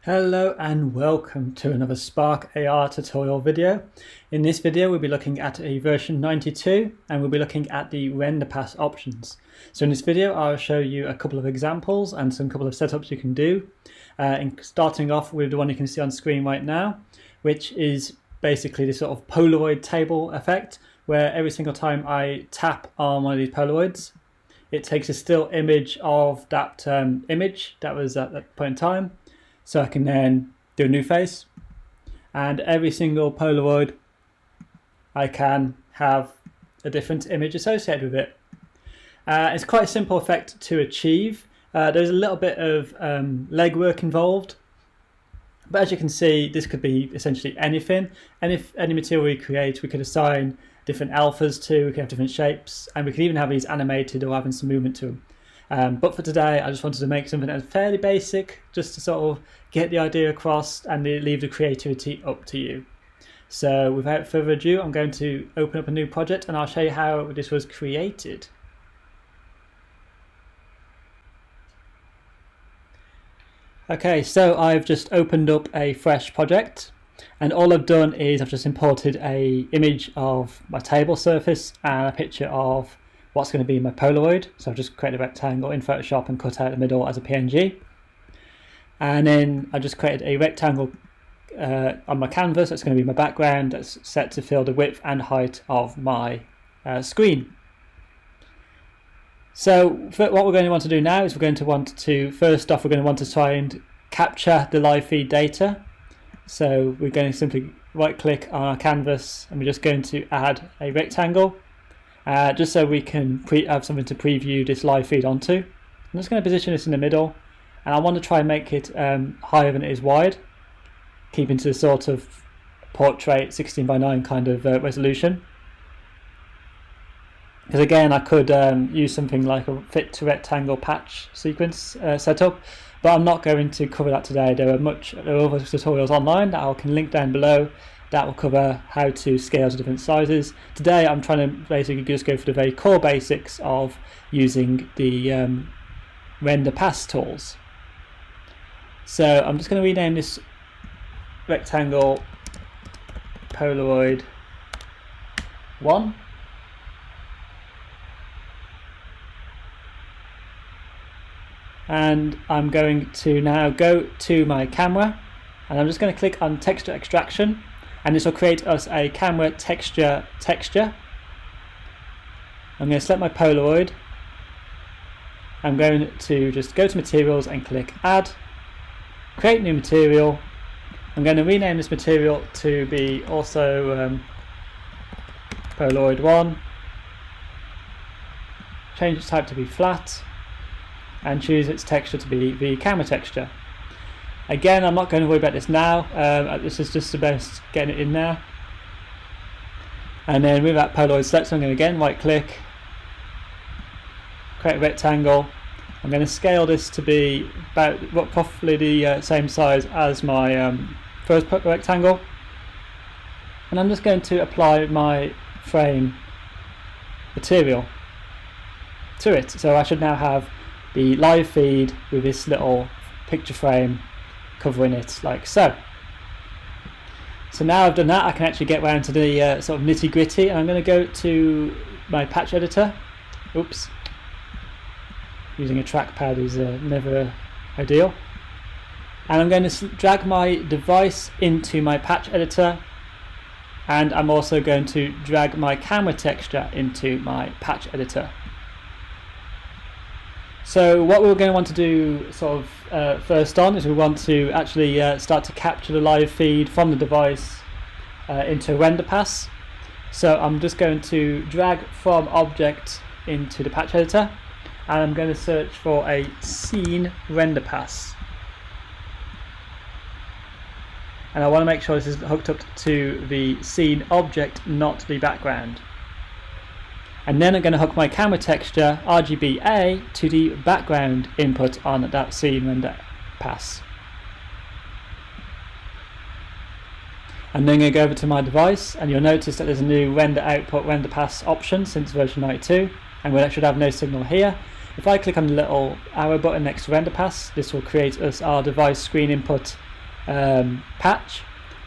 Hello and welcome to another Spark AR tutorial video. In this video we'll be looking at a version 92 and we'll be looking at the Renderpass options. So in this video I'll show you a couple of examples and some couple of setups you can do. Starting off with the one you can see on screen right now, which is basically this sort of Polaroid table effect where every single time I tap on one of these Polaroids it takes a still image of that image that was at that point in time. So I can then do a new face, and every single Polaroid I can have a different image associated with it. It's quite a simple effect to achieve. There's a little bit of legwork involved, but as you can see this could be essentially anything, and if any material we create we could assign different alphas to, we could have different shapes, and we could even have these animated or having some movement to them. But for today I just wanted to make something that's fairly basic, just to sort of get the idea across and leave the creativity up to you. So without further ado, I'm going to open up a new project and I'll show you how this was created. Okay, so I've just opened up a fresh project, and all I've done is I've just imported an image of my table surface and a picture of what's going to be my Polaroid. So I've just created a rectangle in Photoshop and cut out the middle as a PNG. And then I just created a rectangle on my canvas that's going to be my background, that's set to fill the width and height of my screen. So what we're going to want to do now is we're going to want to, first off, we're going to want to try and capture the live feed data. So we're going to simply right click on our canvas and we're just going to add a rectangle. Just so we can have something to preview this live feed onto. I'm just going to position this in the middle, and I want to try and make it higher than it is wide, keeping to the sort of portrait 16:9 kind of resolution. Because again, I could use something like a fit to rectangle patch sequence setup, but I'm not going to cover that today. There are other tutorials online that I can link down below that will cover how to scale to different sizes. Today I'm trying to basically just go for the very core basics of using the Renderpass tools. So I'm just going to rename this rectangle Polaroid 1. And I'm going to now go to my camera and I'm just going to click on texture extraction. And this will create us a camera texture. I'm going to select my Polaroid. I'm going to just go to materials and click add, create new material. I'm going to rename this material to be also Polaroid 1, change its type to be flat, and choose its texture to be the camera texture. Again, I'm not going to worry about this now, this is just about getting it in there. And then with that Polaroid select, I'm going to again right click, create a rectangle. I'm going to scale this to be about roughly the same size as my first rectangle. And I'm just going to apply my frame material to it. So I should now have the live feed with this little picture frame covering it like so. So now I've done that, I can actually get around to the sort of nitty gritty, and I'm going to go to my patch editor. Oops, using a trackpad is never ideal. And I'm going to drag my device into my patch editor, and I'm also going to drag my camera texture into my patch editor. So what we're going to want to do sort of first on is we want to actually start to capture the live feed from the device into Renderpass. So I'm just going to drag from object into the patch editor, and I'm going to search for a scene Renderpass. And I want to make sure this is hooked up to the scene object, not the background. And then I'm going to hook my camera texture RGBA to the background input on that scene Renderpass. And then I'm going to go over to my device, and you'll notice that there's a new render output Renderpass option since version 92, and we should have no signal here. If I click on the little arrow button next to Renderpass, this will create us our device screen input patch.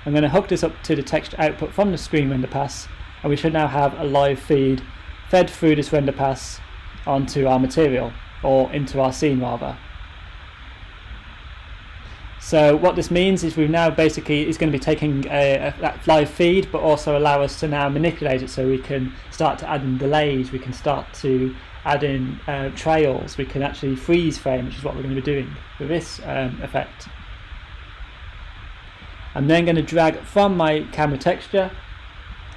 I'm going to hook this up to the texture output from the screen Renderpass, and we should now have a live feed fed through this Renderpass onto our material, or into our scene rather. So what this means is we've now basically is going to be taking that live feed, but also allow us to now manipulate it, so we can start to add in delays, we can start to add in trails, we can actually freeze frame, which is what we're going to be doing with this effect. I'm then going to drag from my camera texture,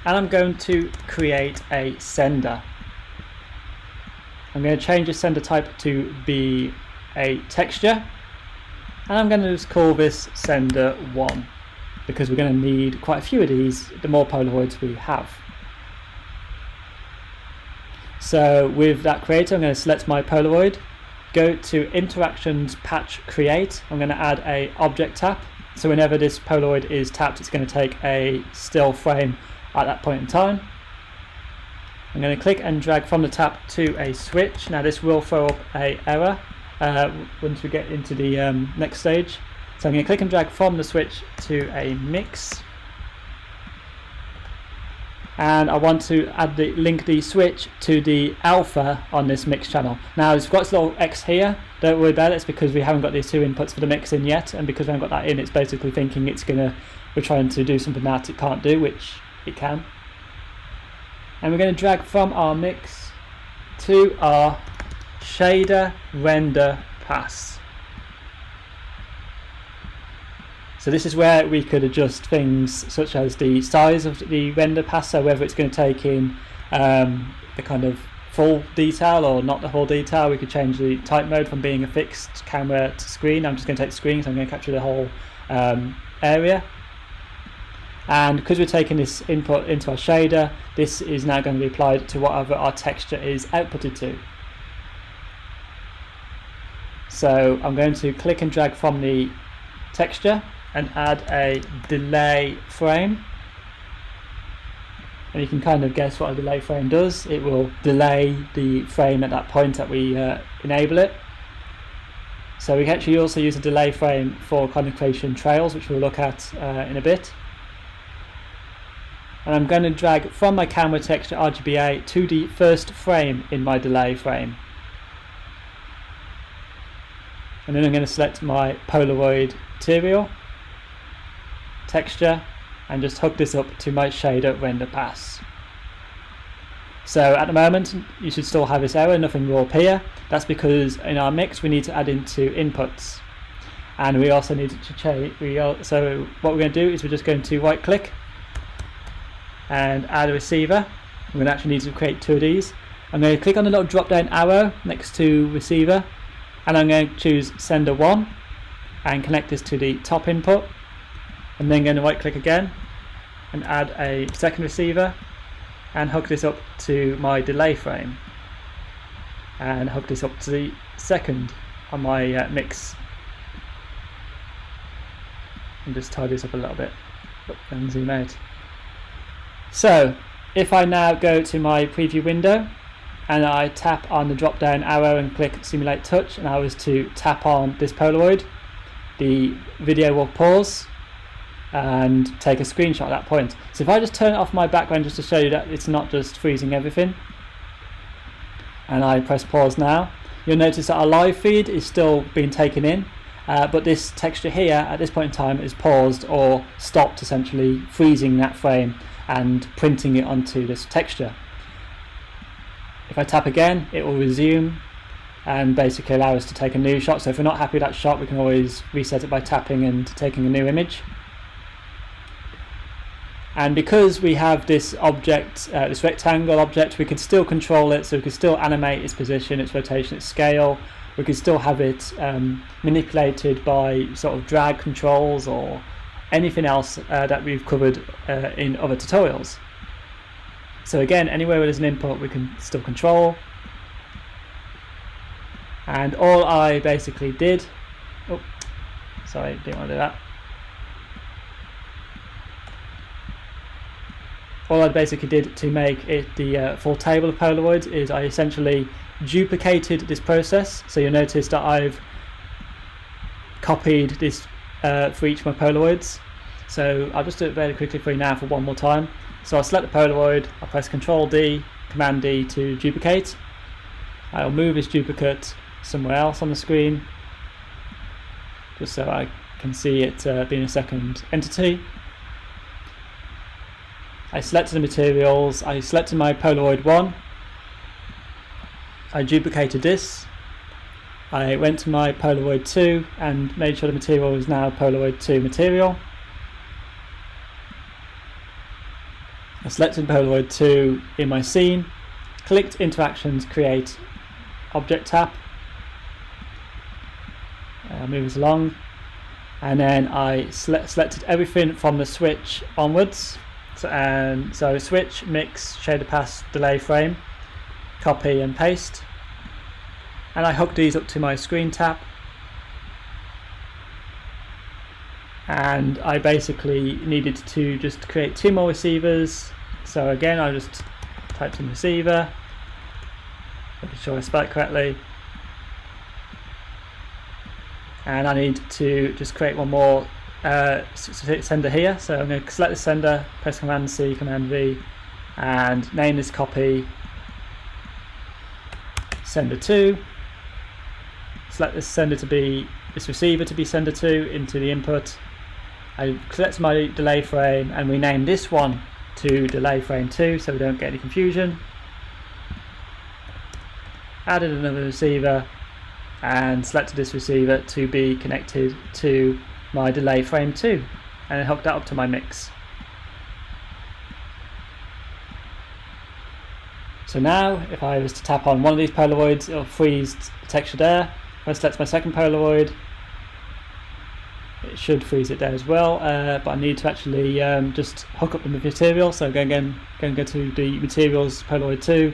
and I'm going to create a sender. I'm going to change the sender type to be a texture, and I'm going to just call this sender 1, because we're going to need quite a few of these the more Polaroids we have. So with that creator, I'm going to select my Polaroid, go to Interactions, Patch, Create. I'm going to add a object tap, so whenever this Polaroid is tapped, it's going to take a still frame at that point in time. I'm going to click and drag from the tap to a switch. Now this will throw up an error once we get into the next stage. So I'm going to click and drag from the switch to a mix, and I want to add link the switch to the alpha on this mix channel. Now it's got this little X here, don't worry about it, it's because we haven't got these two inputs for the mix in yet, and because we haven't got that in, it's basically thinking we're trying to do something that it can't do, which it can. And we're going to drag from our mix to our shader render pass. So this is where we could adjust things such as the size of the render pass, so whether it's going to take in the kind of full detail or not the whole detail. We could change the type mode from being a fixed camera to screen. I'm just going to take the screen, so I'm going to capture the whole area. And because we're taking this input into our shader, this is now going to be applied to whatever our texture is outputted to. So I'm going to click and drag from the texture and add a delay frame. And you can kind of guess what a delay frame does. It will delay the frame at that point that we enable it. So we can actually also use a delay frame for kind of creation trails, which we'll look at in a bit. And I'm going to drag from my camera texture RGBA to the first frame in my delay frame. And then I'm going to select my Polaroid material, texture, and just hook this up to my shader render pass. So at the moment you should still have this error, nothing will appear. That's because in our mix we need to add into inputs, and we also need to change. So what we're going to do is we're just going to right click and add a receiver. We're going to actually need to create two of these. I'm going to click on the little drop down arrow next to receiver, and I'm going to choose sender 1 and connect this to the top input, and then going to right click again and add a second receiver and hook this up to my delay frame, and hook this up to the second on my mix, and just tie this up a little bit and zoom out. So if I now go to my preview window and I tap on the drop down arrow and click simulate touch, and I was to tap on this Polaroid, the video will pause and take a screenshot at that point. So if I just turn off my background just to show you that it's not just freezing everything, and I press pause now, you'll notice that our live feed is still being taken in, but this texture here at this point in time is paused or stopped, essentially freezing that frame and printing it onto this texture. If I tap again, it will resume and basically allow us to take a new shot. So if we're not happy with that shot, we can always reset it by tapping and taking a new image. And because we have this object, this rectangle object, we could still control it, so we could still animate its position, its rotation, its scale. We could still have it manipulated by sort of drag controls or anything else that we've covered in other tutorials. So again, anywhere where there's an input we can still control. And all I basically did, oh, sorry, didn't want to do that. All I basically did to make it the full table of Polaroids is I essentially duplicated this process. So you'll notice that I've copied this for each of my Polaroids. So I'll just do it very quickly for you now for one more time. So I'll select the Polaroid, I'll press Ctrl D, Command D to duplicate. I'll move this duplicate somewhere else on the screen, just so I can see it being a second entity. I selected the materials, I selected my Polaroid 1, I duplicated this, I went to my Polaroid 2 and made sure the material is now Polaroid 2 material. I selected Polaroid 2 in my scene, clicked Interactions, Create Object Tap, move this along, and then I selected everything from the switch onwards. So switch, mix, shader pass, delay frame, copy and paste, and I hooked these up to my screen tap, and I basically needed to just create 2 more receivers. So again, I just typed in receiver, making sure I spell it correctly, and I need to just create one more sender here. So I'm going to select the sender, press Command C, Command V, and name this copy sender 2. Select this receiver to be sender 2 into the input. I select my delay frame and rename this one to delay frame 2 so we don't get any confusion. Added another receiver and selected this receiver to be connected to my delay frame 2, and then hooked that up to my mix. So now if I was to tap on one of these Polaroids, it'll freeze the texture there. If I select my second Polaroid, it should freeze it there as well, but I need to actually just hook up the material. So go to the materials, Polaroid 2,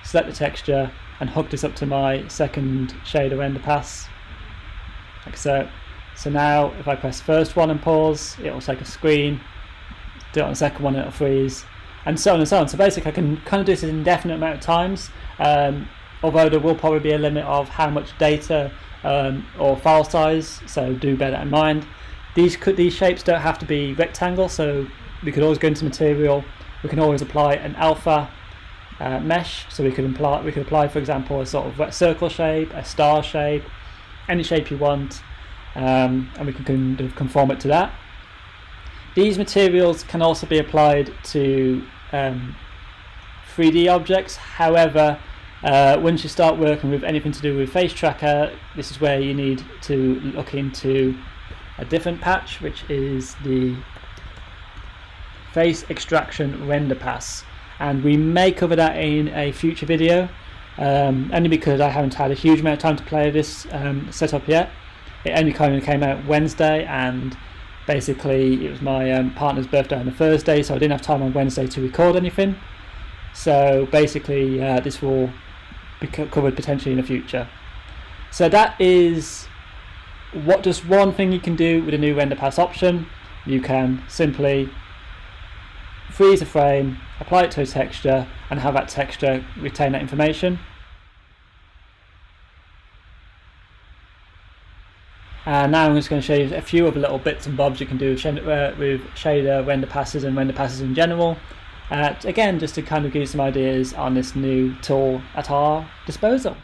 select the texture and hook this up to my second shader Renderpass, like so. So now if I press the first one and pause, it will take a screen, do it on the second one, it'll freeze, and so on and so on. So basically I can kind of do this an indefinite amount of times, although there will probably be a limit of how much data or file size, so do bear that in mind. These shapes don't have to be rectangle, so we could always go into material, we can always apply an alpha mesh, so we could apply for example a sort of circle shape, a star shape, any shape you want, and we can kind of conform it to that. These materials can also be applied to 3D objects. However, once you start working with anything to do with face tracker, this is where you need to look into a different patch, which is the face extraction Renderpass, and we may cover that in a future video, only because I haven't had a huge amount of time to play this setup yet. It only kind of came out Wednesday, and basically it was my partner's birthday on the Thursday, so I didn't have time on Wednesday to record anything. So basically this will be covered potentially in the future. So that is just one thing you can do with a new Renderpass option. You can simply freeze a frame, apply it to a texture, and have that texture retain that information. And now I'm just going to show you a few other little bits and bobs you can do with shader render passes and render passes in general. Again, just to kind of give you some ideas on this new tool at our disposal.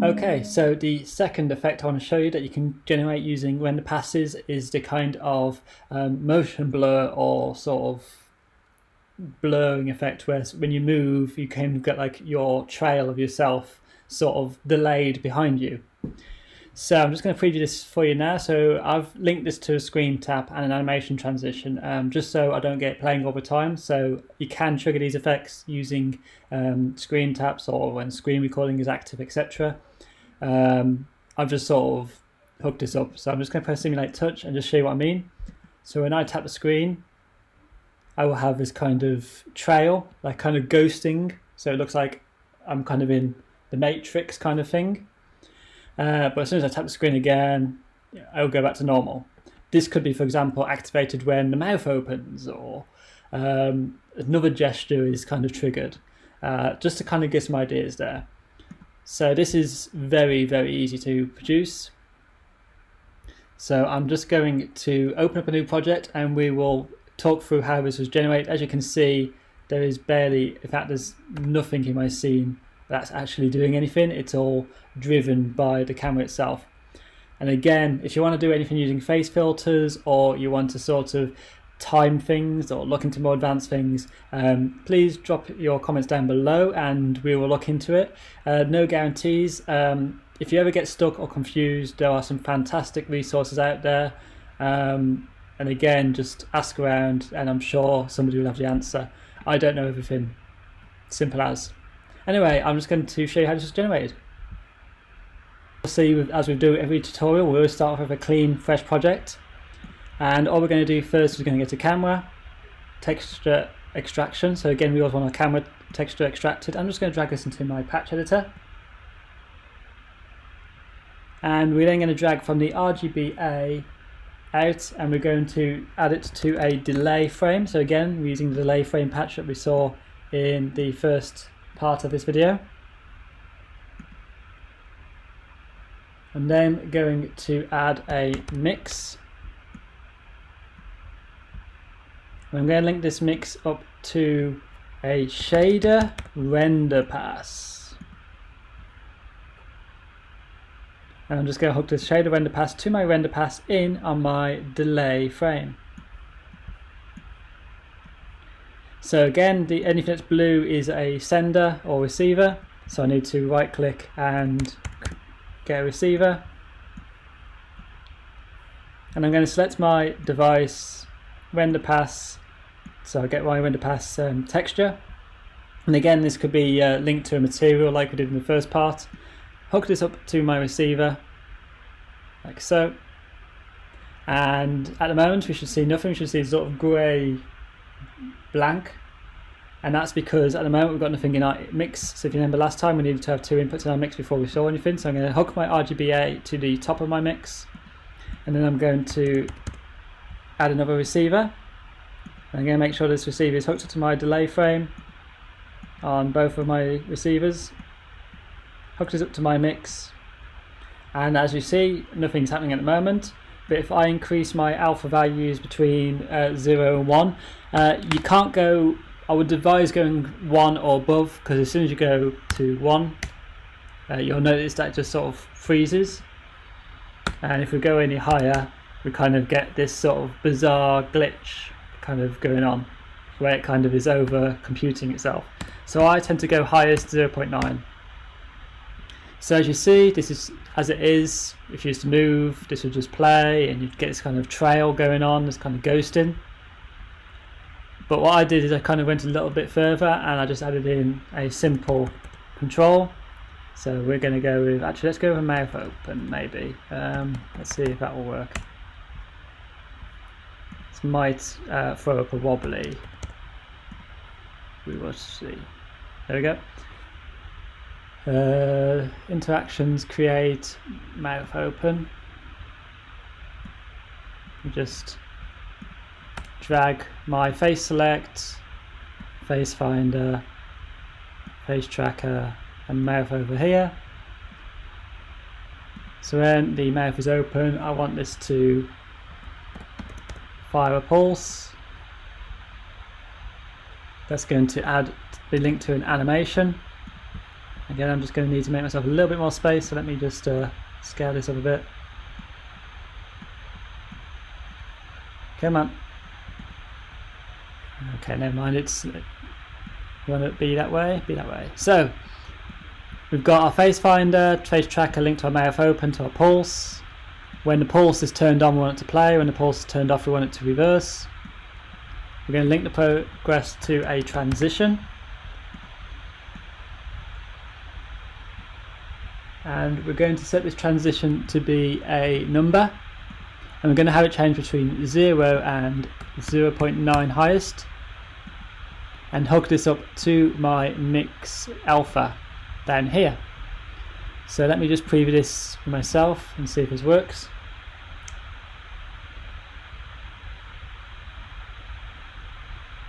Okay, so the second effect I want to show you that you can generate using render passes is the kind of motion blur, or sort of blurring effect, where when you move you kind of get like your trail of yourself sort of delayed behind you. So I'm just going to preview this for you now. So I've linked this to a screen tap and an animation transition, just so I don't get playing all the time. So you can trigger these effects using screen taps or when screen recording is active, etc. I've just sort of hooked this up. So I'm just going to press simulate touch and just show you what I mean. So when I tap the screen, I will have this kind of trail, like kind of ghosting. So it looks like I'm kind of in the Matrix kind of thing. But as soon as I tap the screen again, I'll go back to normal. This could be, for example, activated when the mouth opens, or another gesture is kind of triggered, just to kind of get some ideas there. So this is very, very easy to produce. So I'm just going to open up a new project and we will talk through how this was generated. As you can see, there is barely, in fact there's nothing in my scene that's actually doing anything. It's all driven by the camera itself. And again, if you want to do anything using face filters, or you want to sort of time things or look into more advanced things, please drop your comments down below and we will look into it. No guarantees. If you ever get stuck or confused, there are some fantastic resources out there. And again, just ask around and I'm sure somebody will have the answer. I don't know everything. Simple as. Anyway, I'm just going to show you how this is generated. We'll see, as we do every tutorial, we'll start off with a clean, fresh project. And all we're going to do first is we're going to go to camera, texture extraction. So again, we always want our camera texture extracted. I'm just going to drag this into my patch editor. And we're then going to drag from the RGBA out and we're going to add it to a delay frame. So again, we're using the delay frame patch that we saw in the first part of this video. And then going to add a mix. And I'm going to link this mix up to a shader Renderpass. And I'm just going to hook this shader Renderpass to my Renderpass in on my delay frame. So again, anything that's blue is a sender or receiver. So I need to right click and get a receiver. And I'm going to select my device, Renderpass. So I get my Renderpass texture. And again, this could be linked to a material like we did in the first part. Hook this up to my receiver, like so. And at the moment we should see nothing, we should see sort of grey blank. And that's because at the moment we've got nothing in our mix. So if you remember last time we needed to have two inputs in our mix before we saw anything. So I'm going to hook my RGBA to the top of my mix. And then I'm going to add another receiver. And I'm going to make sure this receiver is hooked up to my delay frame on both of my receivers. Hooked this up to my mix, and as you see, nothing's happening at the moment. But if I increase my alpha values between 0 and 1, you can't go, I would advise going 1 or above, because as soon as you go to 1, you'll notice that it just sort of freezes. And if we go any higher, we kind of get this sort of bizarre glitch kind of going on, where it kind of is over computing itself. So I tend to go highest 0.9. So as you see, this is as it is. If you used to move, this would just play and you'd get this kind of trail going on, this kind of ghosting. But what I did is I kind of went a little bit further and I just added in a simple control. So we're going to go with, actually let's go with a mouth open maybe. Let's see if that will work. This might throw up a wobbly. We will see. There we go. Interactions, create, mouth open. Just drag my face select, face finder, face tracker and mouth over here. So when the mouth is open, I want this to fire a pulse. That's going to be linked to an animation. Again, I'm just going to need to make myself a little bit more space, so let me just scale this up a bit. Come on. Okay, never mind, you want it to be that way? Be that way. So, we've got our face finder, face tracker linked to our mouth open to our pulse. When the pulse is turned on, we want it to play. When the pulse is turned off, we want it to reverse. We're going to link the progress to a transition. And we're going to set this transition to be a number. And we're going to have it change between 0 and 0.9 highest. And hook this up to my mix alpha down here. So let me just preview this for myself and see if this works.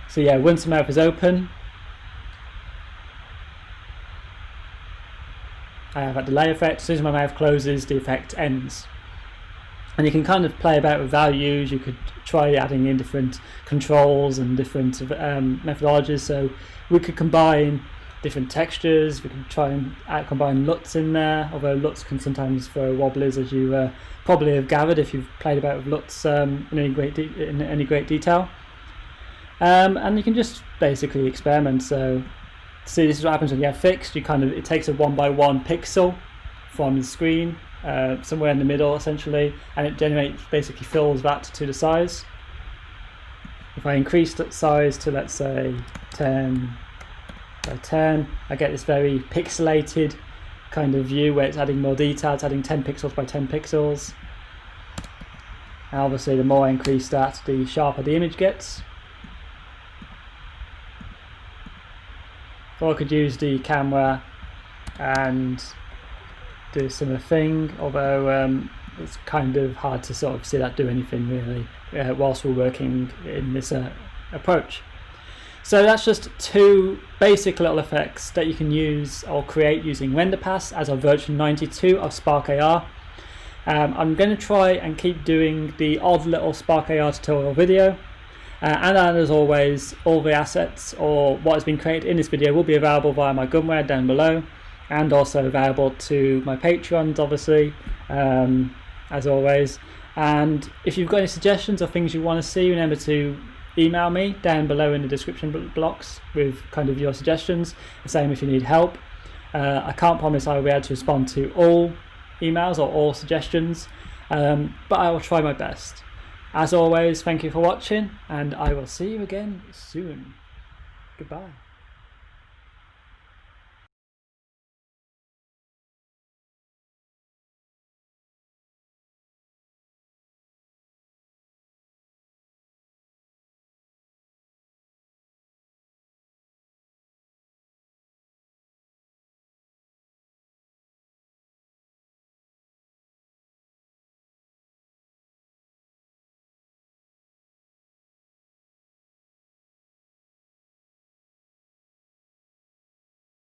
So yeah, once the mouth is open, I have a delay effect. As soon as my mouth closes, the effect ends. And you can kind of play about with values. You could try adding in different controls and different methodologies. So we could combine different textures. We can try and combine LUTs in there, although LUTs can sometimes throw wobblies, as you probably have gathered if you've played about with LUTs in any great detail. And you can just basically experiment. So see, this is what happens when you have fixed. It takes a 1x1 pixel from the screen, somewhere in the middle essentially, and it basically fills that to the size. If I increase that size to, let's say, 10 by 10, I get this very pixelated kind of view where it's adding more detail. It's adding 10 pixels by 10 pixels. And obviously the more I increase that, the sharper the image gets. Or I could use the camera and do a similar thing, although it's kind of hard to sort of see that do anything really whilst we're working in this approach. So that's just two basic little effects that you can use or create using Renderpass as of version 92 of Spark AR. I'm going to try and keep doing the odd little Spark AR tutorial video. And as always, all the assets or what has been created in this video will be available via my Gunware down below, and also available to my Patreons, obviously, as always. And if you've got any suggestions or things you want to see, remember to email me down below in the description blocks with kind of your suggestions. The same if you need help. I can't promise I will be able to respond to all emails or all suggestions, but I will try my best. As always, thank you for watching, and I will see you again soon. Goodbye.